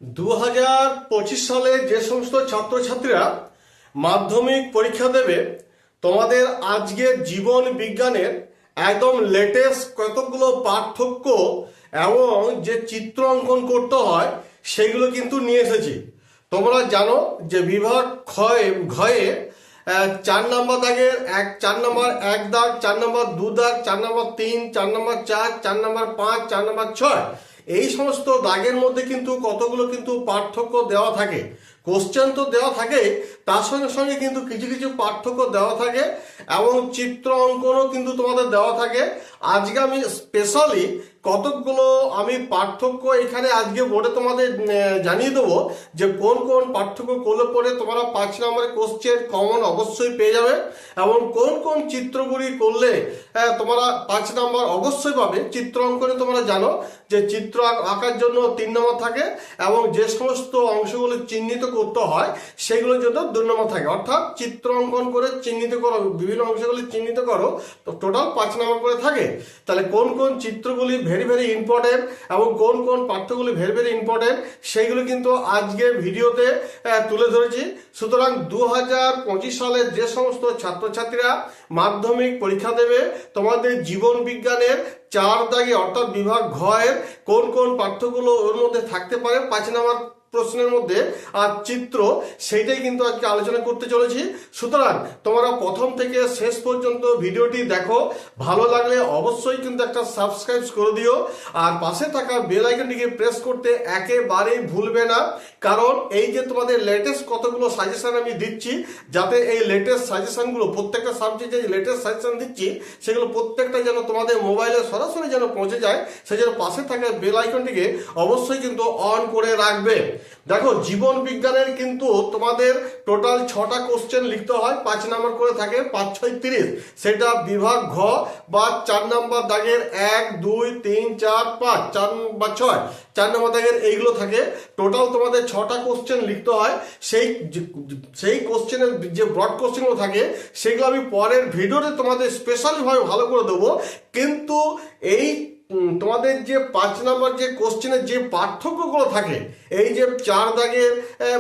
2025 সালে যে সমস্ত ছাত্রছাত্রীরা মাধ্যমিক পরীক্ষা দেবে, তোমাদের আজকে জীবন বিজ্ঞানের একদম লেটেস্ট কতগুলো পার্থক্য এবং যে চিত্র অঙ্কন করতে হয় সেগুলো কিন্তু নিয়ে এসেছি। তোমরা জানো যে বিভাগ ঘয়ে 4 নম্বর দাগের 4 নম্বর 1 দাগ, 4 নম্বর 2 দাগ, 4 নম্বর 3, 4 নম্বর 4, 4 নম্বর 5, 4 নম্বর 6 এই সমস্ত দাগের মধ্যে কিন্তু কতগুলো কিন্তু পার্থক্য দেওয়া থাকে। কোশ্চেন তো দেওয়া থাকে, তার সঙ্গে সঙ্গে কিন্তু কিছু কিছু পার্থক্য দেওয়া থাকে এবং চিত্র অঙ্কনও কিন্তু তোমাদের দেওয়া থাকে। আজকে আমি স্পেশালি কতকগুলো আমি পার্থক্য এখানে আজকে বোর্ডে তোমাদের জানিয়ে দেবো যে কোন কোন পার্থক্য করলে পরে তোমরা 5 নম্বরের কোশ্চেন কমন অবশ্যই পেয়ে যাবে এবং কোন কোন চিত্রগুলি করলে তোমরা 5 নম্বর অবশ্যই পাবে। চিত্র অঙ্কনে তোমরা জানো যে চিত্র আঁকার জন্য 3 নম্বর থাকে এবং যে সমস্ত অংশগুলো চিহ্নিত করতে হয় সেগুলোর জন্য 2 নম্বর থাকে। অর্থাৎ চিত্র অঙ্কন করে চিহ্নিত করো, বিভিন্ন অংশগুলি চিহ্নিত করো, তো টোটাল 5 নম্বর করে থাকে। তাহলে কোন কোন চিত্রগুলি ভেরি ভেরি ইম্পর্টেন্ট এবং কোন কোন পাঠ্যগুলি ভেরি ভেরি ইম্পর্টেন্ট সেইগুলো কিন্তু আজকে ভিডিওতে তুলে ধরেছি। সুতরাং 2025 সালের যে সমস্ত ছাত্রছাত্রীরা মাধ্যমিক পরীক্ষা দেবে, তোমাদের জীবন বিজ্ঞানের 4 দাগে অর্থাৎ বিভাগ ঘ এর কোন কোন পাঠ্যগুলো ওর মধ্যে থাকতে পারে 5 নম্বর প্রশ্নের মধ্যে আর চিত্র, সেইটাই কিন্তু আজকে আলোচনা করতে চলেছি। সুতরাং তোমরা প্রথম থেকে শেষ পর্যন্ত ভিডিওটি দেখো, ভালো লাগলে অবশ্যই কিন্তু একটা সাবস্ক্রাইব করে দিও আর পাশে থাকা বেল আইকনটিকে প্রেস করতে একেবারেই ভুলবে না। কারণ এই যে তোমাদের লেটেস্ট কতগুলো সাজেশন আমি দিচ্ছি, যাতে এই লেটেস্ট সাজেশনগুলো প্রত্যেকটা সাবজেক্টে যে লেটেস্ট সাজেশন দিচ্ছি সেগুলো প্রত্যেকটা যেন তোমাদের মোবাইলে সরাসরি যেন পৌঁছে যায়, সেই জন্য পাশে থাকা বেল আইকনটিকে অবশ্যই কিন্তু অন করে রাখবে। দেখো, জীবন বিজ্ঞানের কিন্তু তোমাদের টোটাল 6টা কোশ্চেন লিখতে হয়, 5 নম্বর করে থাকে, 5 6 30। সেটা বিভাগ ঘ বা 4 নম্বর দাগের 1 2 3 4 5 4 বা 6 4 নম্বর দাগের এইগুলো থাকে। টোটাল তোমাদের 6টা কোশ্চেন লিখতে হয়। সেই কোশ্চেনের যে ব্রড কোশ্চেনগুলো থাকে সেগুলো আমি পরের ভিডিওতে তোমাদের স্পেশালি ভাবে ভালো করে দেবো। কিন্তু এই তোমাদের যে 5 নম্বর যে কোশ্চেনের যে পার্থক্যগুলো থাকে, এই যে 4 দাগের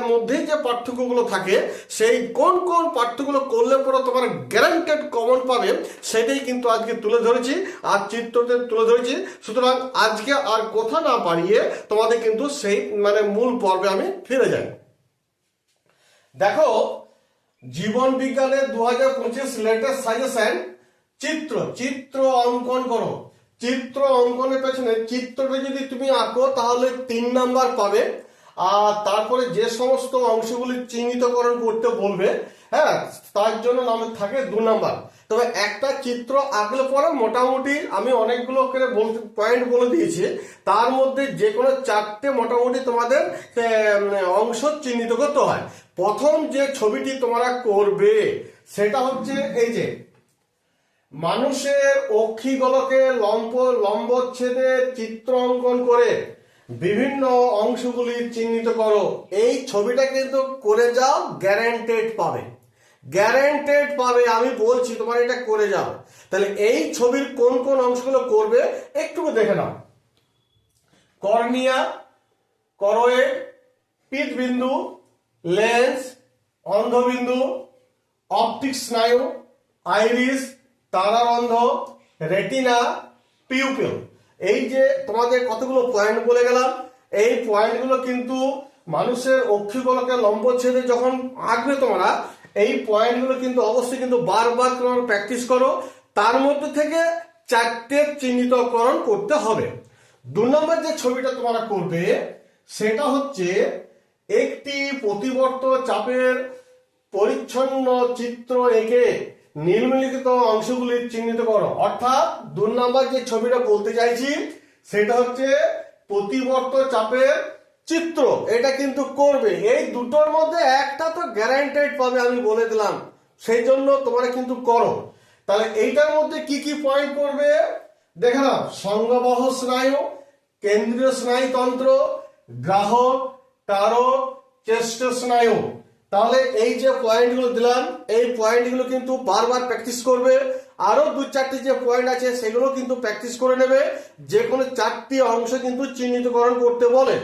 মধ্যে যে পার্থক্যগুলো থাকে, সেই কোন কোন পার্থক্যগুলো করলে পরে তোমার গ্যারান্টেড কমন পাবে সেটাই কিন্তু আজকে তুলে ধরেছি আর চিত্রতে তুলে ধরেছি। সুতরাং আজকে আর কথা না বাড়িয়ে তোমাদের কিন্তু সেই মূল পর্বে আমি ফিরে যাই। দেখো, জীবন বিজ্ঞানের 2025 লেটেস্ট সাজেশন চিত্র অঙ্কন করো। চিত্র অঙ্কনের পেছনে চিত্রটা যদি তুমি আঁকো তাহলে 3 নাম্বার পাবে আর তারপরে যে সমস্ত অংশগুলি চিহ্নিতকরণ করতে বলবে, হ্যাঁ, তার জন্য নামে থাকে 2 নাম্বার। তবে একটা চিত্র আঁকলে পরে মোটামুটি আমি অনেকগুলো করে পয়েন্ট বলে দিয়েছি, তার মধ্যে যে কোনো 4টে মোটামুটি তোমাদের অংশ চিহ্নিত করতে হয়। প্রথম যে ছবিটি তোমরা করবে সেটা হচ্ছে এই যে মানুষের অক্ষিগোলকে লম্বচ্ছেদে চিত্র অঙ্কন করে বিভিন্ন অংশগুলি চিহ্নিত করো। এই ছবিটা কিন্তু করে যাও, গ্যারান্টেড পাবে, আমি বলছি তোমার এটা করে যাও। তাহলে এই ছবির কোন কোন অংশগুলো করবে একটু দেখে নাও। কর্নিয়া, করোয়েড, পিত্তবিন্দু, লেন্স, অন্ধবিন্দু, অপটিক স্নায়ু, আইরিস, তারারন্ধ্র, রেটিনা, পিউপিল। এই যে তোমাদের কতগুলো পয়েন্ট বলে গেলাম, এই পয়েন্টগুলো কিন্তু মানুষের অক্ষিগোলকের লম্বচ্ছেদে যখন আঁকবে তোমরা, এই পয়েন্টগুলো কিন্তু অবশ্যই কিন্তু বারবার তোমরা প্র্যাকটিস করো। তার মধ্যে থেকে 4টে চিহ্নিতকরণ করতে হবে। 2 নম্বর যে ছবিটা তোমরা করবে সেটা হচ্ছে একটি প্রতিবর্ত চাপের পরিচ্ছন্ন চিত্র এঁকে নিম্নলিখিত অংশগুলি চিহ্নিত করো। অর্থাৎ 2 নম্বর যে ছবিটা বলতে চাইছি সেটা হচ্ছে প্রতিবর্ত চাপের চিত্র, এটা কিন্তু করবে। এই দুটোর মধ্যে একটা তো গ্যারান্টেড পাবে, আমি বলে দিলাম, সেই জন্য তোমরা কিন্তু করো। তাহলে এইটার মধ্যে কি কি পয়েন্ট করবে দেখে নাও। সংঘবহ স্নায়ু, কেন্দ্রীয় স্নায়ুতন্ত্র, গ্রাহক, টারক, চেষ্ট স্নায়ু। তাহলে এই যে পয়েন্টগুলো দিলাম, এই পয়েন্টগুলো কিন্তু বারবার প্র্যাকটিস করবে। আরো 2-4টি যে পয়েন্ট আছে সেগুলো কিন্তু প্র্যাকটিস করে নেবে। যে কোনো 4টি অংশ কিন্তু চিহ্নিতকরণ করতে বলে।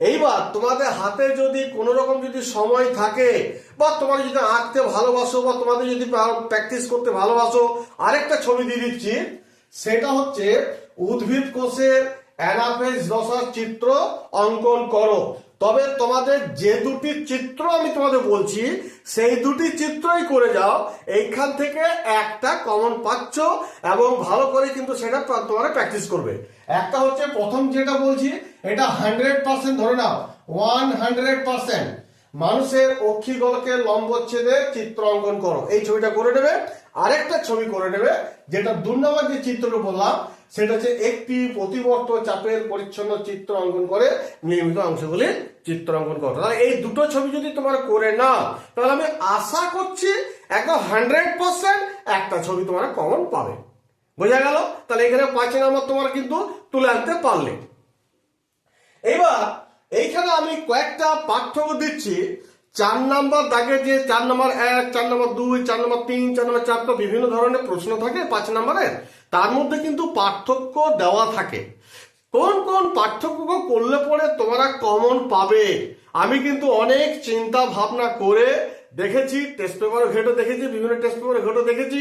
এইবার তোমাদের হাতে যদি কোনো রকম যদি সময় থাকে বা তোমরা যদি আঁকতে ভালোবাসো বা তোমাদের যদি প্র্যাকটিস করতে ভালোবাসো, আরেকটা ছবি দিয়ে দিচ্ছি, সেটা হচ্ছে উদ্ভিদ কোষের অ্যানাফেজ দশার চিত্র অঙ্কন করো। তবে তোমাদের যে দুটি চিত্র আমি তোমাদের বলছি সেই দুটি চিত্রই করে যাও, এইখান থেকে একটা কমন পাচ্ছ এবং ভালো করে কিন্তু সেটা তোমরা প্র্যাকটিস করবে। একটা হচ্ছে প্রথম যেটা বলছি, এটা 100% ধরে নাও, 100% মানুষের অক্ষি গোলকের লম্বচ্ছেদের চিত্র অঙ্কন করো, এই ছবিটা করে নেবে। আরেকটা ছবি করে নেবে, যেটা 2 নম্বর যে চিত্রটা বললাম সেটা হচ্ছে একটি প্রতিবর্ত চাপের পরিচ্ছন্ন চিত্র অঙ্কন করে নিয়মিত অংশগুলি চিত্র অঙ্কন করো। তাহলে এই দুটো ছবি যদি তোমরা করে নাও, তাহলে আমি আশা করছি একদম 100% একটা ছবি তোমরা কমন পাবে। বোঝা গেল? তাহলে এখানে 5 নম্বর তোমরা কিন্তু তুলে আনতে পারলে। এবার এইখানে আমি কয়েকটা পার্থক্য দিচ্ছি। 4 নম্বর দাগে যে 4 নম্বর 1, 4 নম্বর 2, 4 নম্বর 3, 4 নম্বর 4 তো বিভিন্ন ধরনের প্রশ্ন থাকে 5 নম্বরের, তার মধ্যে কিন্তু পার্থক্য দেওয়া থাকে। কোন কোন পার্থক্য করলে পরে তোমরা কমন পাবে আমি কিন্তু অনেক চিন্তা ভাবনা করে দেখেছি, টেস্ট পেপার ঘেটে দেখেছি, বিভিন্ন টেস্ট পেপার ঘেটে দেখেছি,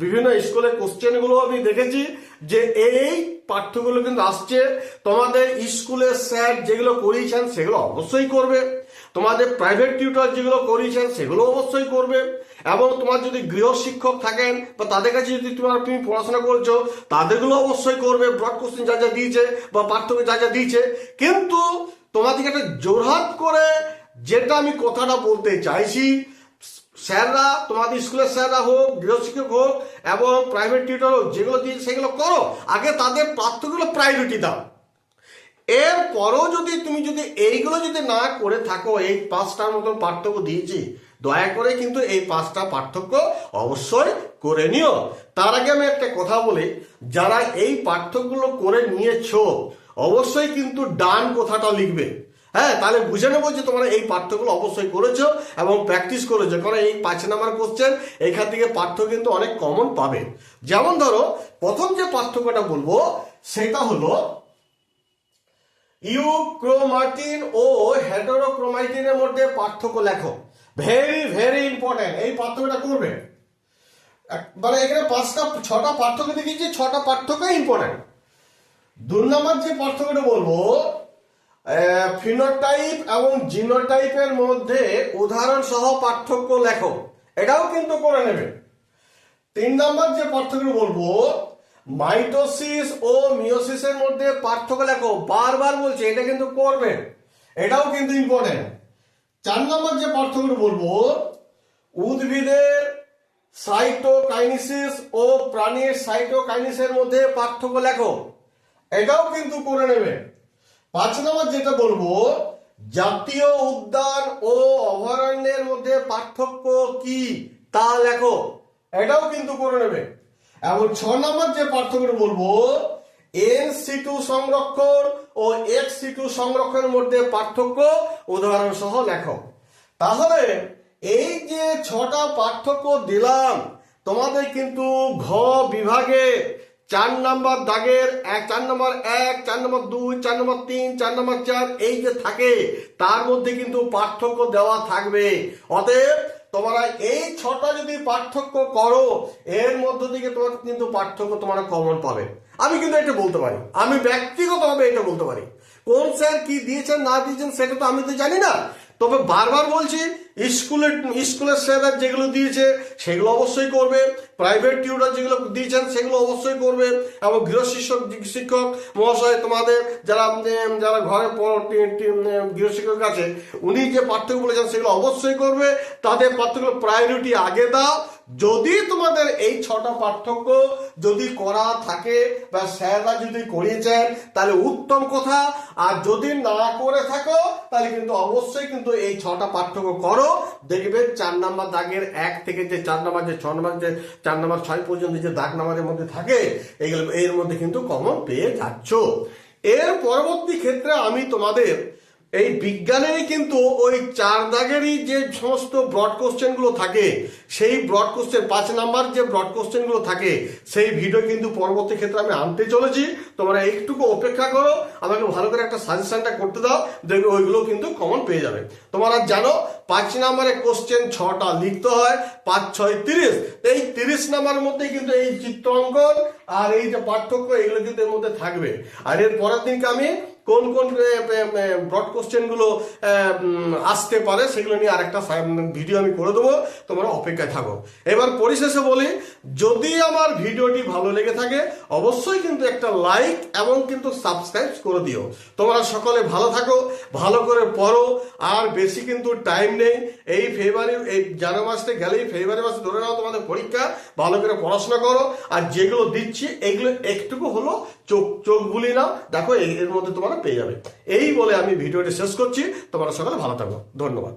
বিভিন্ন স্কুলের কোশ্চেন গুলো আমি দেখেছি যে এই পাঠ্যগুলো কিন্তু আসছে। তোমাদের স্কুলের স্যার যেগুলো করিয়েছেন সেগুলো অবশ্যই করবে, তোমাদের প্রাইভেট টিউটর যেগুলো করিয়েছেন সেগুলো অবশ্যই করবে, এবং তোমার যদি গৃহ শিক্ষক থাকেন বা তাদের কাছে যদি তুমি পড়াশোনা করছো তাদেরগুলো অবশ্যই করবে, ব্রড কোশ্চেন যা যা দিয়েছে বা পাঠ্যকে যা যা দিয়েছে। কিন্তু তোমাদেরকে একটা জোরহাট করে যেটা আমি কথাটা বলতে চাইছি, স্যাররা তোমাদের স্কুলের স্যাররা হোক, গৃহশিক্ষক হোক এবং প্রাইভেট টিউটর হোক, যেগুলো দিয়েছে সেগুলো করো, আগে তাদের পাঠ্যগুলো প্রায়োরিটি দাও। এরপরও যদি তুমি যদি এইগুলো যদি না করে থাকো, এই 5টার মতন পার্থক্য দিয়েছি, দয়া করে কিন্তু এই 5টা পার্থক্য অবশ্যই করে নিও। তার আগে আমি একটা কথা বলি, যারা এই পার্থক্যগুলো করে নিয়েছো অবশ্যই কিন্তু ডান কথাটা লিখবে। হ্যাঁ, তাহলে বুঝে নেবো যে তোমরা এই পাঠ্যগুলো অবশ্যই করেছো এবং প্র্যাকটিস করেছো, কারণ এই 5 নম্বর কোশ্চেন এখান থেকে পাঠ্য কিন্তু অনেক কমন পাবে। যেমন ধরো প্রথম যে পার্থক্যটা বলবো সেটা হলো ইউক্রোমাটিন ও হেটারোক্রোমাটিনের মধ্যে পার্থক্য লেখো। ভেরি ভেরি ইম্পর্টেন্ট, এই পার্থক্যটা করবে। মানে এখানে 6টা পার্থক্য দেখিয়েছি, 6টা পার্থক্য ইম্পর্টেন্ট। 2 নম্বর যে পার্থক্যটা বলবো, ফিনোটাইপ এবং জিনোটাইপের মধ্যে উদাহরণ সহ পার্থক্য লেখো, এটাও কিন্তু করে নেবে। 3 নম্বর যে পার্থক্য বলবো, মাইটোসিস ও মিওসিসের মধ্যে পার্থক্য লেখো, বারবার বলছে, এটা কিন্তু করবে, এটাও কিন্তু ইম্পর্টেন্ট। 4 নম্বর যে পার্থক্য বলবো, উদ্ভিদের সাইটোকাইনেসিস ও প্রাণীর সাইটোকাইনেসিসের মধ্যে পার্থক্য লেখো, এটাও কিন্তু করে নেবে। 5 নম্বর যেটা বলবো, জাতীয় উদ্যান ও অভয়ারণ্যের মধ্যে পার্থক্য কি তা লেখো, এটাও কিন্তু করে নেবে। এবং 6 নম্বর যে পার্থক্যটা বলবো, এন সিটু সংরক্ষণ ও এক্স সিটু সংরক্ষণের মধ্যে পার্থক্য উদাহরণ সহ লেখো। তাহলে এই যে 6টা পার্থক্য দিলাম, তোমাদের কিন্তু ঘ বিভাগে 4 নম্বর দাগের 4 নম্বর 1, 4 নম্বর 2, 4 নম্বর 3, 4 নম্বর 4 এই যে থাকে তার মধ্যে কিন্তু পার্থক্য দেওয়া থাকবে। অতএব তোমরা এই 6টা যদি পার্থক্য করো, এর মধ্য থেকে তোমার কিন্তু পার্থক্য তোমরা কমন পাবে। আমি কিন্তু এটা বলতে পারি, আমি ব্যক্তিগতভাবে এটা বলতে পারি। কোন স্যার কি দিয়েছেন না দিয়েছেন সেটা তো আমি তো জানি না, তবে বারবার বলছি স্কুলের স্যাররা যেগুলো দিয়েছে সেগুলো অবশ্যই করবে, প্রাইভেট টিউটর যেগুলো দিয়েছেন সেগুলো অবশ্যই করবে, এবং গৃহ শিক্ষক মহাশয় তোমাদের যারা যারা ঘরে গৃহ শিক্ষক আছে উনি যে পার্থক্য বলেছেন সেগুলো অবশ্যই করবে, তাদের পার্থক্য প্রায়োরিটি আগে দাও। যদি তোমাদের এই 6টা পার্থক্য যদি করা থাকে বা স্যাররা যদি করিয়েছেন তাহলে উত্তম কথা, আর যদি না করে থাকো তাহলে কিন্তু অবশ্যই কিন্তু এই 6টা পার্থক্য করো। দেখবে 4 নম্বর দাগের 1 থেকে যে 4 নম্বর যে 6 নম্বর যে 4 নম্বর 6 পর্যন্ত যে দাগ নাম্বারের মধ্যে থাকে এইগুলো এর মধ্যে কিন্তু কমন পেয়ে যাচ্ছ। এর পরবর্তী ক্ষেত্রে আমি তোমাদের এই বিজ্ঞানেরই কিন্তু ওই 4 দাগেরই যে সমস্ত ব্রড কোশ্চেনগুলো থাকে, সেই ব্রড কোশ্চেন 5 নাম্বার যে ব্রড কোশ্চেনগুলো থাকে, সেই ভিডিও কিন্তু পরবর্তী ক্ষেত্রে আমি আনতে চলেছি। তোমরা একটুকু অপেক্ষা করো, আমাকে ভালো করে একটা সাজেশনটা করতে দাও, দেখবে ওইগুলো কিন্তু কমন পেয়ে যাবে। তোমরা জানো 5 নাম্বারে কোশ্চেন 6টা লিখতে হয়, 5 6 30। এই 30 নাম্বারের মধ্যে কিন্তু এই চিত্রাঙ্কন আর এই যে পার্থক্য এগুলো কিন্তু এর মধ্যে থাকবে। আর এর পরের দিনকে আমি কোন কোন ব্রড কোশ্চেন গুলো আসতে পারে সেগুলো নিয়ে আরেকটা ভিডিও আমি করে দেবো, তোমরা অপেক্ষায় থাকো। এবার পরিশেষে বলি, যদি আমার ভিডিওটি ভালো লেগে থাকে অবশ্যই কিন্তু একটা লাইক এবং কিন্তু সাবস্ক্রাইব করে দিও। তোমরা সকলে ভালো থাকো, ভালো করে পড়ো, আর বেশি কিন্তু টাইম নেই। এই ফেব্রুয়ারি, এই জানুয়ারি মাসে গেলেই ফেব্রুয়ারি মাসে ধরে নাও তোমাদের পরীক্ষা। ভালো করে পড়াশোনা করো, আর যেগুলো দিচ্ছি এগুলো একটুকু হলো চোখ বুলি নাও, দেখো এর মধ্যে তোমরা পেয়ে যাবে। এই বলে আমি ভিডিওটি শেষ করছি। তোমরা সকলে ভালো থাকো, ধন্যবাদ।